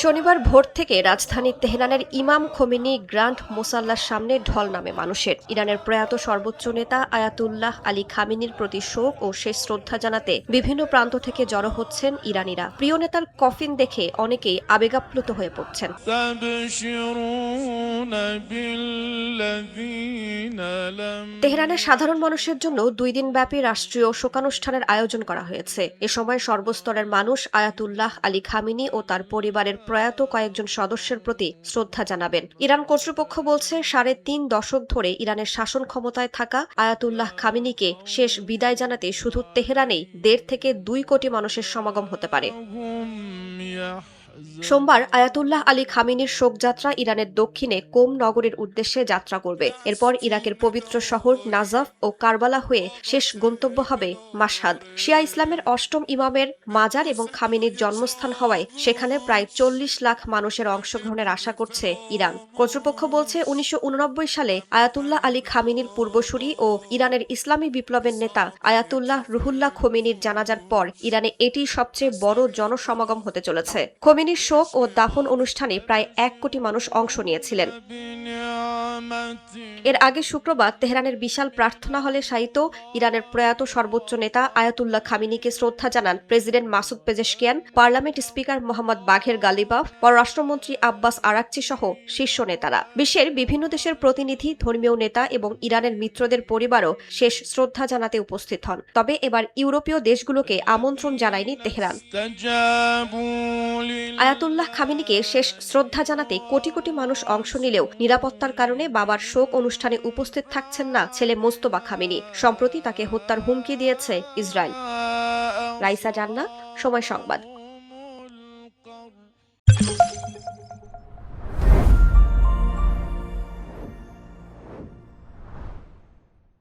শনিবার ভোর থেকে রাজধানী তেহরানের ইমাম খোমেনি গ্র্যান্ড মুসাল্লার সামনে ঢল নামে মানুষের। ইরানের প্রয়াত সর্বোচ্চ নেতা আয়াতুল্লাহ আলী খামেনির প্রতি শোক ও শেষ শ্রদ্ধা জানাতে বিভিন্ন প্রান্ত থেকে জড়ো হচ্ছেন ইরানিরা। প্রিয় নেতার কফিন দেখে অনেকেই আবেগাপ্লুত হয়ে পড়ছেন। তেহরানের সাধারণ মানুষের জন্য 2 দিনব্যাপী রাষ্ট্রীয় শোকানুষ্ঠানের আয়োজন করা হয়েছে। এ সময় সর্বস্তরের মানুষ আয়াতুল্লাহ আলী খামেনি ও তার পরিবারের প্রয়াত কয়েকজন সদস্যের প্রতি শ্রদ্ধা জানাবেন। ইরান কর্তৃপক্ষ বলছে 3.5 দশক ধরে ইরানের শাসন ক্ষমতায় থাকা আয়াতুল্লাহ খামেনিকে শেষ বিদায় জানাতে শুধু তেহরানেই 1.5 থেকে 2 কোটি মানুষের সমাগম হতে পারে। সোমবার আয়াতুল্লাহ আলী খামেনির শোকযাত্রা ইরানের দক্ষিণে কোম নগরের উদ্দেশ্যে যাত্রা করবে। এরপর ইরাকের পবিত্র শহর নাজাফ ও কারবালা হয়ে শেষ গন্তব্য হবে মাশহাদ। শিয়া ইসলামের 8ম ইমামের মাজার এবং খামেনির জন্মস্থান হওয়ায় সেখানে প্রায় 40 লাখ মানুষের অংশগ্রহণের আশা করছে ইরান। কর্তৃপক্ষ বলছে 1989 সালে আয়াতুল্লাহ আলী খামেনির পূর্বসূরি ও ইরানের ইসলামী বিপ্লবের নেতা আয়াতুল্লাহ রুহুল্লাহ খোমেনির জানাজার পর ইরানে এটি সবচেয়ে বড় জনসমাগম হতে চলেছে। খোমেনির শোক ও দাফন অনুষ্ঠানে প্রায় 1 কোটি মানুষ অংশ নিয়েছিলেন। এর আগে শুক্রবার তেহরানের বিশাল প্রার্থনা হলে শায়িত ইরানের প্রয়াত সর্বোচ্চ নেতা আয়াতুল্লাহ খামেনিকে শ্রদ্ধা জানান president Masoud Pezeshkian, parliament speaker Mohammad বাঘের গালিবাফ, পররাষ্ট্রমন্ত্রী আব্বাস আরাকচি সহ শীর্ষ নেতারা। বিশ্বের বিভিন্ন দেশের প্রতিনিধি, ধর্মীয় নেতা এবং ইরানের মিত্রদের পরিবারও শেষ শ্রদ্ধা জানাতে উপস্থিত হন। তবে এবার ইউরোপীয় দেশগুলোকে আমন্ত্রণ জানায়নি তেহরান। আয়াতুল্লাহ খামেনিকে শেষ শ্রদ্ধা জানাতে কোটি কোটি মানুষ অংশ নিলেও নিরাপত্তার কারণে বাবার শোক অনুষ্ঠানে উপস্থিত থাকছেন না ছেলে মোস্তফা খামেনি। সম্প্রতি তাকে হত্যার হুমকি দিয়েছে ইসরায়েল। রাইসা জান্নাত, সময় সংবাদ।